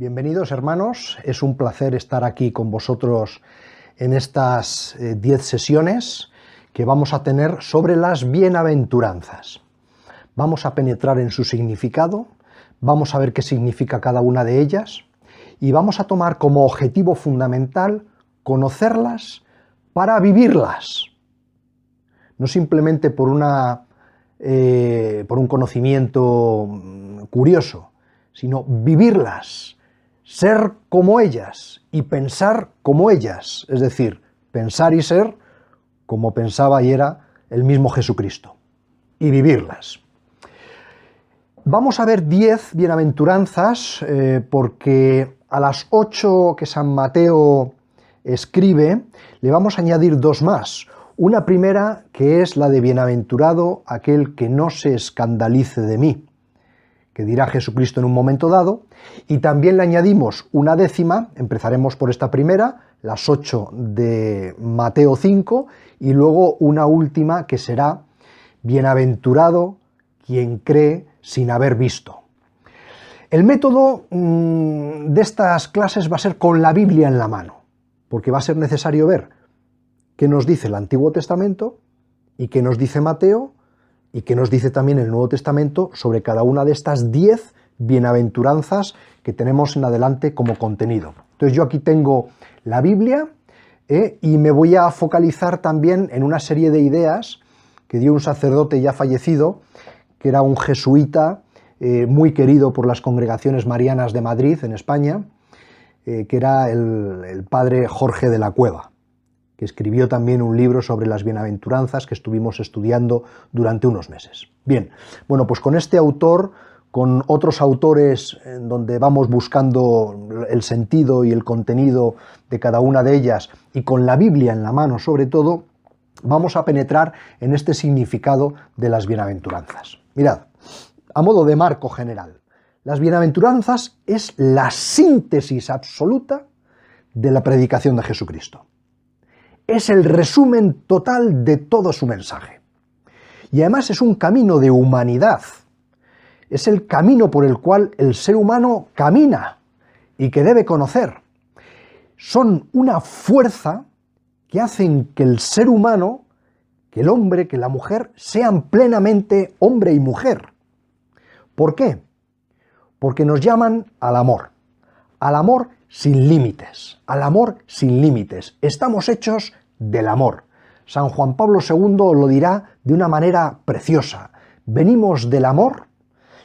Bienvenidos, hermanos, es un placer estar aquí con vosotros en estas 10 sesiones que vamos a tener sobre las bienaventuranzas. Vamos a penetrar en su significado, vamos a ver qué significa cada una de ellas y vamos a tomar como objetivo fundamental conocerlas para vivirlas, no simplemente por un conocimiento curioso, sino vivirlas, ser como ellas y pensar como ellas, es decir, pensar y ser como pensaba y era el mismo Jesucristo, y vivirlas. Vamos a ver 10 bienaventuranzas porque a las 8 que San Mateo escribe le vamos a añadir 2 más. Una primera que es la de bienaventurado aquel que no se escandalice de mí, que dirá Jesucristo en un momento dado, y también le añadimos una décima, empezaremos por esta primera, las 8 de Mateo 5, y luego una última que será bienaventurado quien cree sin haber visto. El método de estas clases va a ser con la Biblia en la mano, porque va a ser necesario ver qué nos dice el Antiguo Testamento y qué nos dice Mateo, y que nos dice también el Nuevo Testamento sobre cada una de estas 10 bienaventuranzas que tenemos en adelante como contenido. Entonces yo aquí tengo la Biblia y me voy a focalizar también en una serie de ideas que dio un sacerdote ya fallecido, que era un jesuita muy querido por las congregaciones marianas de Madrid, en España, que era el padre Jorge de la Cueva, que escribió también un libro sobre las bienaventuranzas que estuvimos estudiando durante unos meses. Bien, bueno, pues con este autor, con otros autores en donde vamos buscando el sentido y el contenido de cada una de ellas, y con la Biblia en la mano sobre todo, vamos a penetrar en este significado de las bienaventuranzas. Mirad, a modo de marco general, las bienaventuranzas es la síntesis absoluta de la predicación de Jesucristo. Es el resumen total de todo su mensaje. Y además es un camino de humanidad. Es el camino por el cual el ser humano camina y que debe conocer. Son una fuerza que hacen que el ser humano, que el hombre, que la mujer, sean plenamente hombre y mujer. ¿Por qué? Porque nos llaman al amor sin límites, al amor sin límites. Estamos hechos del amor. San Juan Pablo II lo dirá de una manera preciosa. Venimos del amor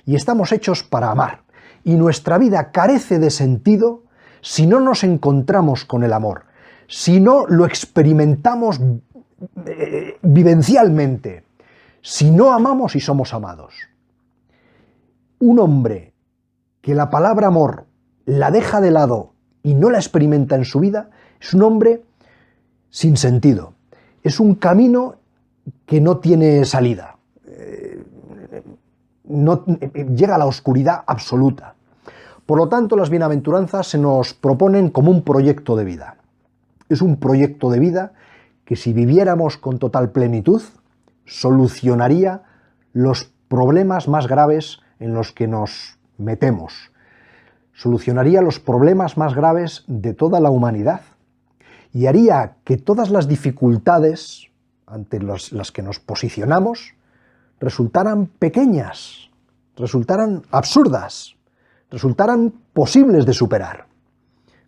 y estamos hechos para amar. Y nuestra vida carece de sentido si no nos encontramos con el amor, si no lo experimentamos vivencialmente, si no amamos y somos amados. Un hombre que la palabra amor la deja de lado y no la experimenta en su vida, es un hombre sin sentido. Es un camino que no tiene salida. Llega a la oscuridad absoluta. Por lo tanto, las bienaventuranzas se nos proponen como un proyecto de vida. Es un proyecto de vida que, si viviéramos con total plenitud, solucionaría los problemas más graves en los que nos metemos. Solucionaría los problemas más graves de toda la humanidad y haría que todas las dificultades ante las que nos posicionamos resultaran pequeñas, resultaran absurdas, resultaran posibles de superar,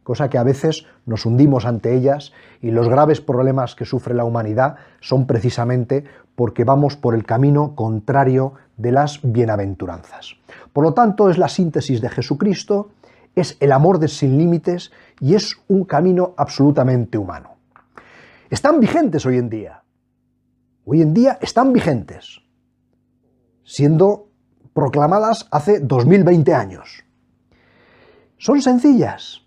cosa que a veces nos hundimos ante ellas, y los graves problemas que sufre la humanidad son precisamente porque vamos por el camino contrario de las bienaventuranzas. Por lo tanto, es la síntesis de Jesucristo, es el amor sin límites y es un camino absolutamente humano. Están vigentes hoy en día. Hoy en día están vigentes, siendo proclamadas hace 2020 años. Son sencillas,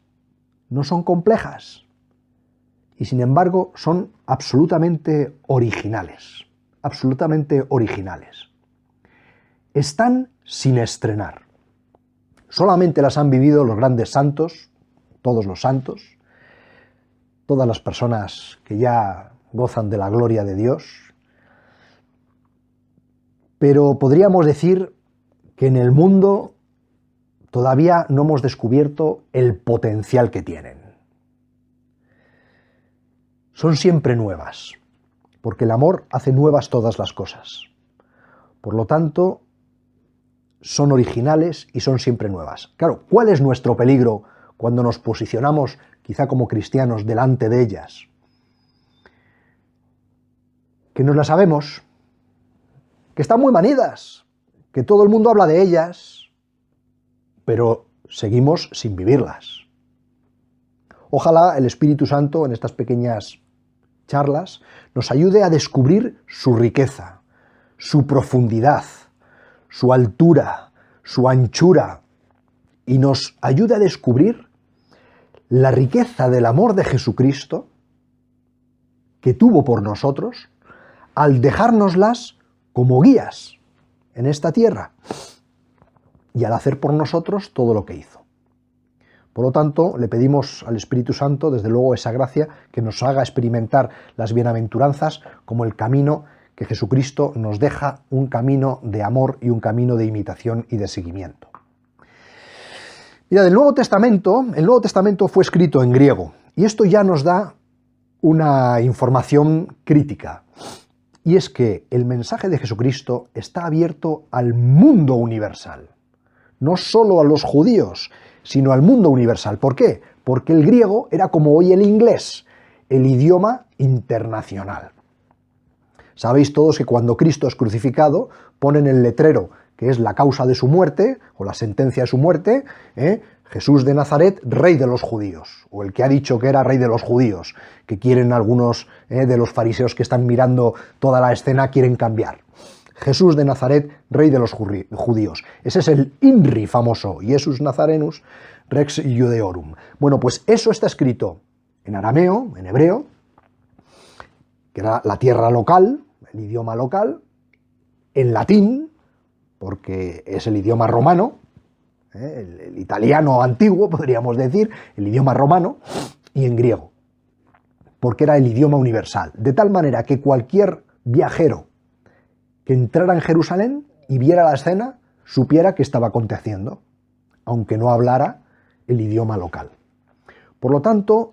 no son complejas, y sin embargo son absolutamente originales, absolutamente originales. Están sin estrenar. Solamente las han vivido los grandes santos, todos los santos, todas las personas que ya gozan de la gloria de Dios. Pero podríamos decir que en el mundo todavía no hemos descubierto el potencial que tienen. Son siempre nuevas, porque el amor hace nuevas todas las cosas. Por lo tanto, son originales y son siempre nuevas. Claro, ¿cuál es nuestro peligro cuando nos posicionamos, quizá como cristianos, delante de ellas? Que nos las sabemos, que están muy manidas, que todo el mundo habla de ellas, pero seguimos sin vivirlas. Ojalá el Espíritu Santo en estas pequeñas charlas nos ayude a descubrir su riqueza, su profundidad, su altura, su anchura, y nos ayude a descubrir la riqueza del amor de Jesucristo que tuvo por nosotros al dejárnoslas como guías en esta tierra y al hacer por nosotros todo lo que hizo. Por lo tanto, le pedimos al Espíritu Santo, desde luego, esa gracia que nos haga experimentar las bienaventuranzas como el camino que Jesucristo nos deja, un camino de amor y un camino de imitación y de seguimiento. Mira, el Nuevo Testamento fue escrito en griego, y esto ya nos da una información crítica, y es que el mensaje de Jesucristo está abierto al mundo universal, no solo a los judíos, sino al mundo universal. ¿Por qué? Porque el griego era como hoy el inglés, el idioma internacional. Sabéis todos que cuando Cristo es crucificado, ponen el letrero que es la causa de su muerte, o la sentencia de su muerte, Jesús de Nazaret, rey de los judíos, o el que ha dicho que era rey de los judíos, que quieren algunos de los fariseos que están mirando toda la escena, quieren cambiar. Jesús de Nazaret, rey de los judíos. Ese es el INRI famoso, Iesus Nazarenus Rex Judeorum. Bueno, pues eso está escrito en arameo, en hebreo, que era la tierra local, el idioma local, en latín, porque es el idioma romano, el italiano antiguo, podríamos decir, el idioma romano, y en griego, porque era el idioma universal, de tal manera que cualquier viajero que entrara en Jerusalén y viera la escena, supiera qué estaba aconteciendo, aunque no hablara el idioma local. Por lo tanto,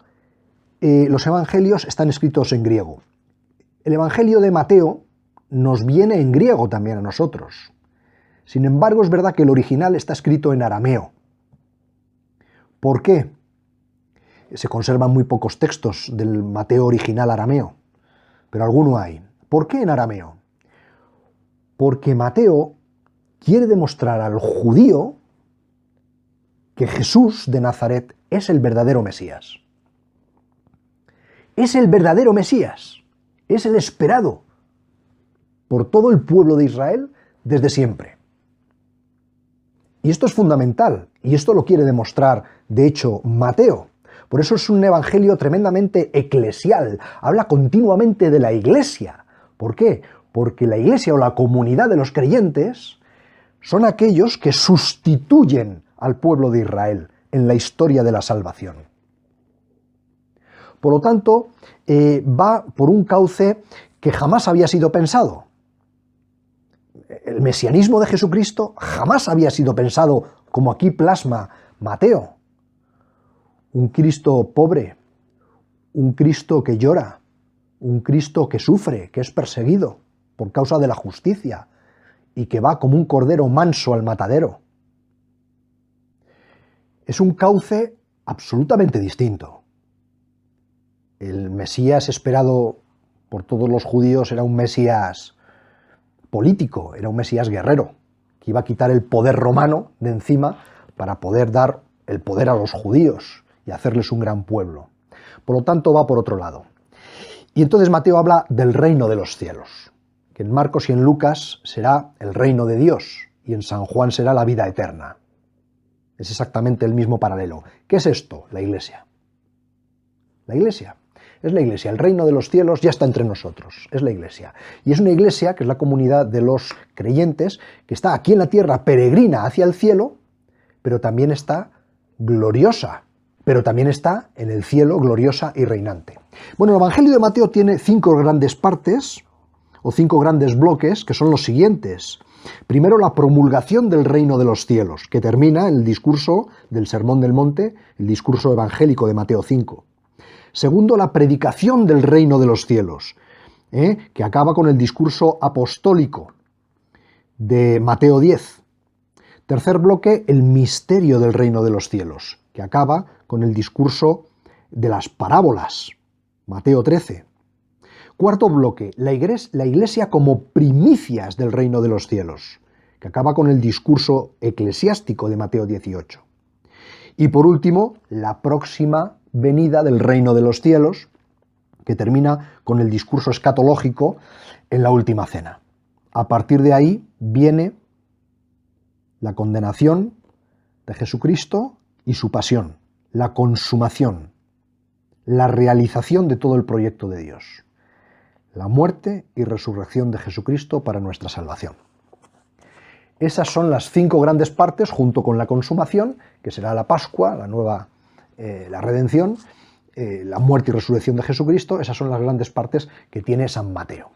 los evangelios están escritos en griego. El evangelio de Mateo nos viene en griego también a nosotros. Sin embargo, es verdad que el original está escrito en arameo. ¿Por qué? Se conservan muy pocos textos del Mateo original arameo, pero alguno hay. ¿Por qué en arameo? Porque Mateo quiere demostrar al judío que Jesús de Nazaret es el verdadero Mesías. Es el verdadero Mesías, es el esperado por todo el pueblo de Israel desde siempre. Y esto es fundamental, y esto lo quiere demostrar, de hecho, Mateo. Por eso es un evangelio tremendamente eclesial, habla continuamente de la iglesia. ¿Por qué? Porque la iglesia o la comunidad de los creyentes son aquellos que sustituyen al pueblo de Israel en la historia de la salvación. Por lo tanto, va por un cauce que jamás había sido pensado. El mesianismo de Jesucristo jamás había sido pensado como aquí plasma Mateo. Un Cristo pobre, un Cristo que llora, un Cristo que sufre, que es perseguido por causa de la justicia y que va como un cordero manso al matadero. Es un cauce absolutamente distinto. El Mesías esperado por todos los judíos era un Mesías político, era un Mesías guerrero, que iba a quitar el poder romano de encima para poder dar el poder a los judíos y hacerles un gran pueblo. Por lo tanto, va por otro lado. Y entonces Mateo habla del reino de los cielos, que en Marcos y en Lucas será el reino de Dios, y en San Juan será la vida eterna. Es exactamente el mismo paralelo. ¿Qué es esto? La Iglesia. La Iglesia. Es la Iglesia. El reino de los cielos ya está entre nosotros. Es la Iglesia. Y es una Iglesia que es la comunidad de los creyentes, que está aquí en la tierra, peregrina hacia el cielo, pero también está gloriosa, pero también está en el cielo gloriosa y reinante. Bueno, el Evangelio de Mateo tiene 5 grandes partes, o 5 grandes bloques, que son los siguientes. Primero, la promulgación del reino de los cielos, que termina en el discurso del Sermón del Monte, el discurso evangélico de Mateo 5. Segundo, la predicación del reino de los cielos, que acaba con el discurso apostólico de Mateo 10. Tercer bloque, el misterio del reino de los cielos, que acaba con el discurso de las parábolas, Mateo 13. Cuarto bloque, la iglesia como primicias del reino de los cielos, que acaba con el discurso eclesiástico de Mateo 18. Y por último, la próxima venida del reino de los cielos, que termina con el discurso escatológico en la última cena. A partir de ahí viene la condenación de Jesucristo y su pasión, la consumación, la realización de todo el proyecto de Dios, la muerte y resurrección de Jesucristo para nuestra salvación. Esas son las 5 grandes partes, junto con la consumación, que será la Pascua, la redención, la muerte y resurrección de Jesucristo. Esas son las grandes partes que tiene San Mateo.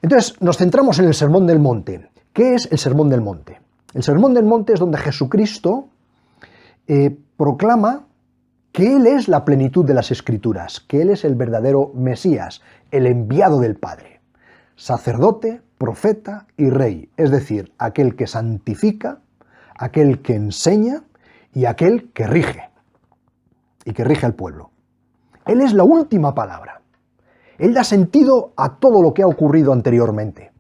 Entonces, nos centramos en el Sermón del Monte. ¿Qué es el Sermón del Monte? El Sermón del Monte es donde Jesucristo proclama que Él es la plenitud de las Escrituras, que Él es el verdadero Mesías, el enviado del Padre, sacerdote, profeta y rey, es decir, aquel que santifica, aquel que enseña y aquel que rige, y que rige al pueblo. Él es la última palabra. Él da sentido a todo lo que ha ocurrido anteriormente.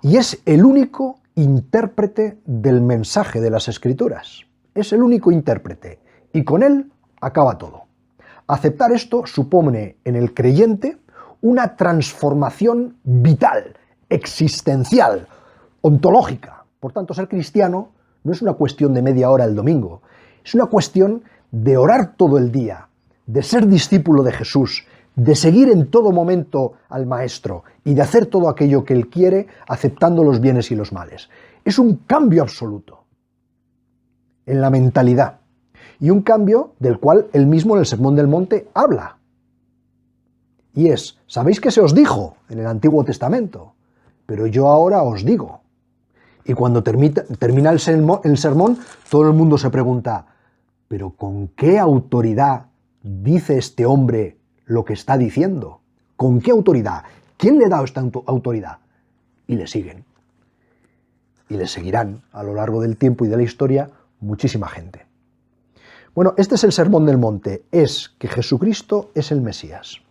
Y es el único intérprete del mensaje de las Escrituras. Es el único intérprete. Y con él acaba todo. Aceptar esto supone en el creyente una transformación vital, existencial, ontológica. Por tanto, ser cristiano no es una cuestión de media hora el domingo. Es una cuestión de orar todo el día, de ser discípulo de Jesús, de seguir en todo momento al Maestro y de hacer todo aquello que Él quiere, aceptando los bienes y los males. Es un cambio absoluto en la mentalidad y un cambio del cual Él mismo en el Sermón del Monte habla. Y es, ¿sabéis que se os dijo en el Antiguo Testamento? Pero yo ahora os digo. Y cuando termina el sermón, todo el mundo se pregunta, ¿pero con qué autoridad dice este hombre lo que está diciendo? ¿Con qué autoridad? ¿Quién le da esta autoridad? Y le siguen. Y le seguirán a lo largo del tiempo y de la historia muchísima gente. Bueno, este es el Sermón del Monte. Es que Jesucristo es el Mesías.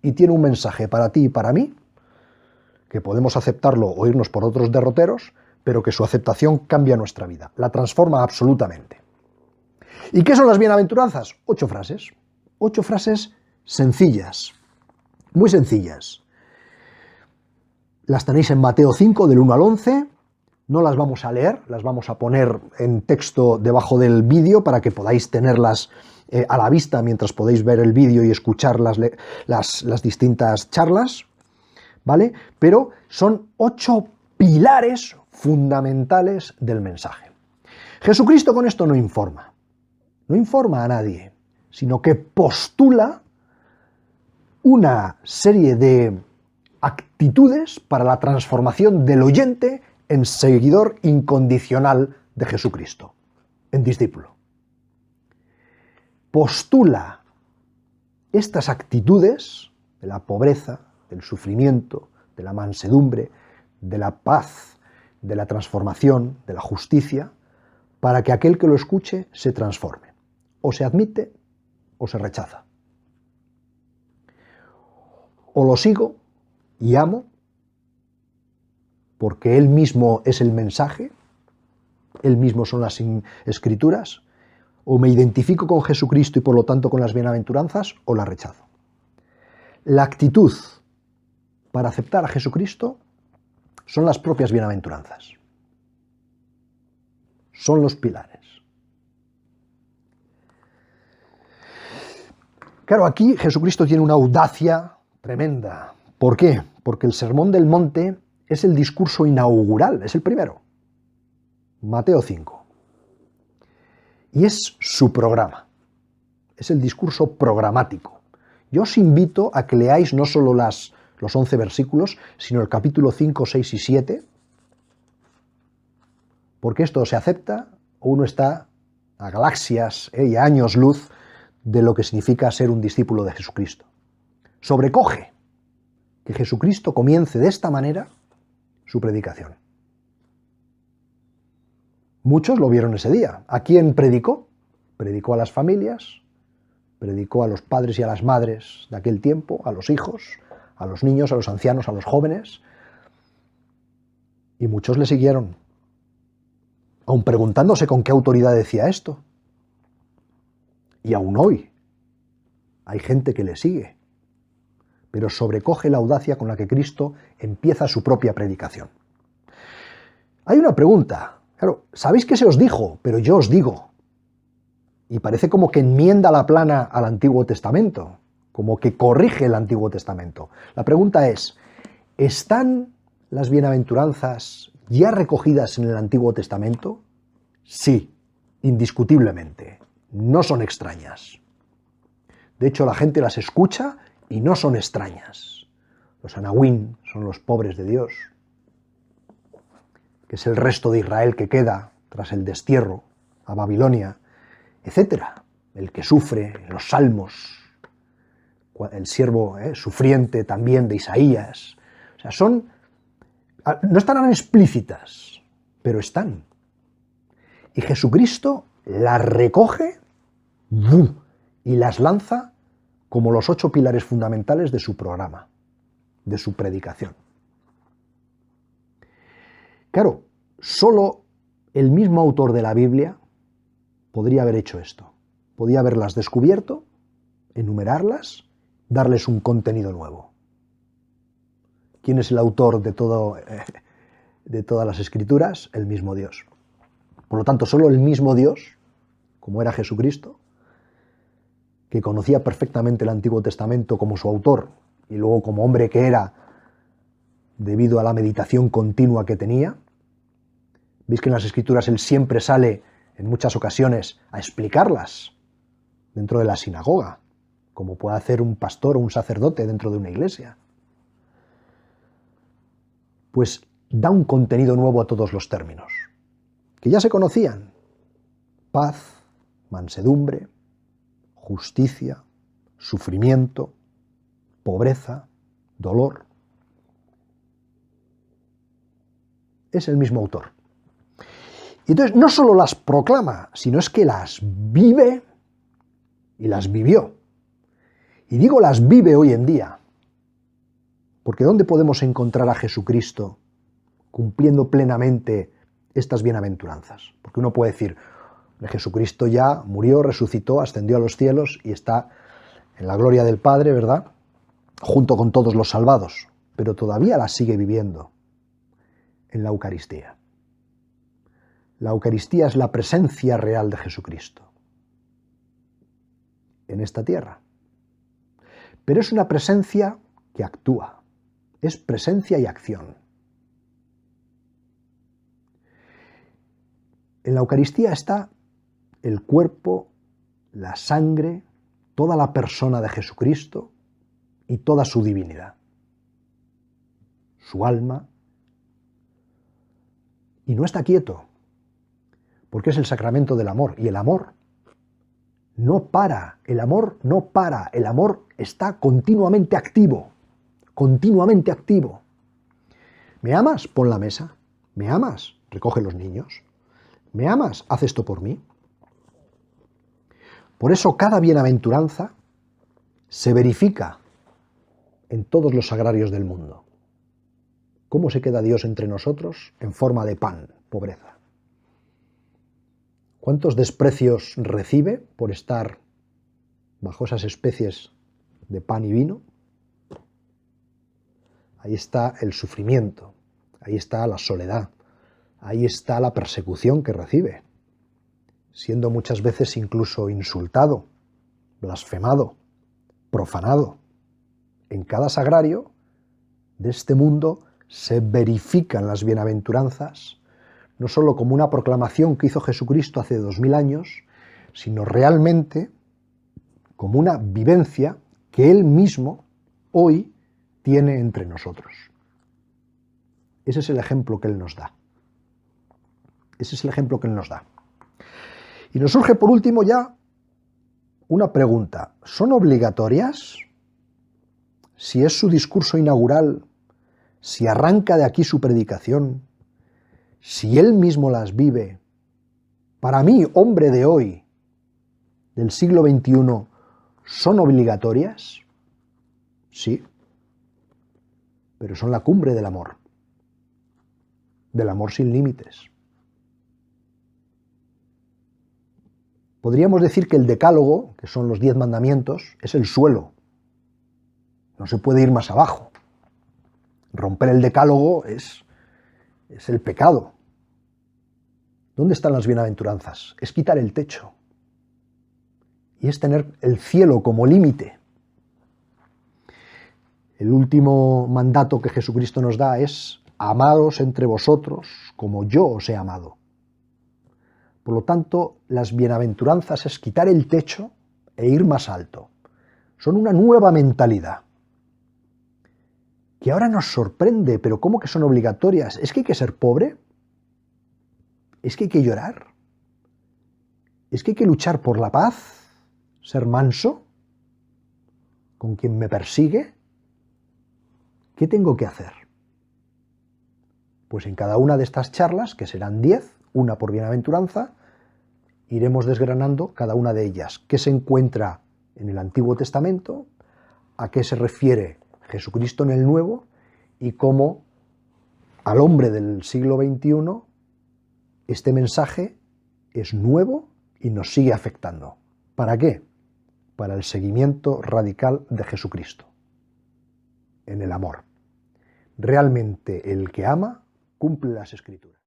Y tiene un mensaje para ti y para mí, que podemos aceptarlo o irnos por otros derroteros, pero que su aceptación cambia nuestra vida, la transforma absolutamente. ¿Y qué son las bienaventuranzas? 8 frases. 8 frases sencillas, muy sencillas. Las tenéis en Mateo 5, del 1 al 11. No las vamos a leer, las vamos a poner en texto debajo del vídeo para que podáis tenerlas a la vista mientras podéis ver el vídeo y escuchar las distintas charlas, ¿vale? Pero son 8 pilares fundamentales del mensaje. Jesucristo con esto no informa a nadie, sino que postula una serie de actitudes para la transformación del oyente en seguidor incondicional de Jesucristo, en discípulo. Postula estas actitudes de la pobreza, del sufrimiento, de la mansedumbre, de la paz, de la transformación, de la justicia, para que aquel que lo escuche se transforme. O se admite o se rechaza. O lo sigo y amo, porque Él mismo es el mensaje, Él mismo son las Escrituras, o me identifico con Jesucristo y por lo tanto con las bienaventuranzas, o la rechazo. La actitud para aceptar a Jesucristo son las propias bienaventuranzas. Son los pilares. Claro, aquí Jesucristo tiene una audacia tremenda. ¿Por qué? Porque el Sermón del Monte es el discurso inaugural, es el primero. Mateo 5. Y es su programa. Es el discurso programático. Yo os invito a que leáis no solo los 11 versículos, sino el capítulo 5, 6 y 7, porque esto se acepta o uno está a galaxias y a años luz de lo que significa ser un discípulo de Jesucristo. Sobrecoge que Jesucristo comience de esta manera su predicación. Muchos lo vieron ese día. ¿A quién predicó? Predicó a las familias, predicó a los padres y a las madres de aquel tiempo, a los hijos, a los niños, a los ancianos, a los jóvenes, y muchos le siguieron, aun preguntándose con qué autoridad decía esto. Y aún hoy hay gente que le sigue, pero sobrecoge la audacia con la que Cristo empieza su propia predicación. Hay una pregunta, claro, sabéis que se os dijo, pero yo os digo. Y parece como que enmienda la plana al Antiguo Testamento, como que corrige el Antiguo Testamento. La pregunta es, ¿están las bienaventuranzas ya recogidas en el Antiguo Testamento? Sí, indiscutiblemente, no son extrañas. De hecho, la gente las escucha y no son extrañas. Los anahuín son los pobres de Dios, que es el resto de Israel que queda tras el destierro a Babilonia, etcétera. El que sufre en los salmos, el siervo sufriente también de Isaías. O sea, no estarán explícitas, pero están. Y Jesucristo las recoge y las lanza como los 8 pilares fundamentales de su programa, de su predicación. Claro, solo el mismo autor de la Biblia podría haber hecho esto. Podía haberlas descubierto, enumerarlas, darles un contenido nuevo. ¿Quién es el autor de todas las Escrituras? El mismo Dios. Por lo tanto, solo el mismo Dios, como era Jesucristo, que conocía perfectamente el Antiguo Testamento como su autor y luego como hombre que era debido a la meditación continua que tenía. Veis que en las Escrituras él siempre sale en muchas ocasiones a explicarlas dentro de la sinagoga, como puede hacer un pastor o un sacerdote dentro de una iglesia. Pues da un contenido nuevo a todos los términos, que ya se conocían: paz, mansedumbre, justicia, sufrimiento, pobreza, dolor. Es el mismo autor. Y entonces no solo las proclama, sino es que las vive y las vivió. Y digo las vive hoy en día, porque ¿dónde podemos encontrar a Jesucristo cumpliendo plenamente estas bienaventuranzas? Porque uno puede decir, Jesucristo ya murió, resucitó, ascendió a los cielos y está en la gloria del Padre, ¿verdad?, junto con todos los salvados, pero todavía las sigue viviendo en la Eucaristía. La Eucaristía es la presencia real de Jesucristo en esta tierra. Pero es una presencia que actúa, es presencia y acción. En la Eucaristía está el cuerpo, la sangre, toda la persona de Jesucristo y toda su divinidad, su alma. Y no está quieto, porque es el sacramento del amor, y el amor no para, el amor no para, el amor está continuamente activo, continuamente activo. ¿Me amas? Pon la mesa. ¿Me amas? Recoge los niños. ¿Me amas? Haz esto por mí. Por eso cada bienaventuranza se verifica en todos los sagrarios del mundo. ¿Cómo se queda Dios entre nosotros? En forma de pan, pobreza. ¿Cuántos desprecios recibe por estar bajo esas especies de pan y vino? Ahí está el sufrimiento, ahí está la soledad, ahí está la persecución que recibe, siendo muchas veces incluso insultado, blasfemado, profanado. En cada sagrario de este mundo se verifican las bienaventuranzas, no solo como una proclamación que hizo Jesucristo hace 2000 años, sino realmente como una vivencia que Él mismo hoy tiene entre nosotros. Ese es el ejemplo que Él nos da. Ese es el ejemplo que él nos da. Y nos surge por último ya una pregunta. ¿Son obligatorias? Si es su discurso inaugural, si arranca de aquí su predicación, si él mismo las vive, para mí, hombre de hoy, del siglo XXI, ¿son obligatorias? Sí, pero son la cumbre del amor sin límites. Podríamos decir que el decálogo, que son los 10 mandamientos, es el suelo. No se puede ir más abajo. Romper el decálogo es el pecado. ¿Dónde están las bienaventuranzas? Es quitar el techo. Y es tener el cielo como límite. El último mandato que Jesucristo nos da es: amados entre vosotros como yo os he amado. Por lo tanto, las bienaventuranzas es quitar el techo e ir más alto. Son una nueva mentalidad que ahora nos sorprende, pero ¿cómo que son obligatorias? ¿Es que hay que ser pobre? ¿Es que hay que llorar? ¿Es que hay que luchar por la paz? ¿Ser manso con quien me persigue? ¿Qué tengo que hacer? Pues en cada una de estas charlas, que serán 10, una por bienaventuranza, iremos desgranando cada una de ellas. ¿Qué se encuentra en el Antiguo Testamento? ¿A qué se refiere Jesucristo en el Nuevo? Y cómo al hombre del siglo XXI este mensaje es nuevo y nos sigue afectando. ¿Para qué? Para el seguimiento radical de Jesucristo, en el amor. Realmente el que ama cumple las Escrituras.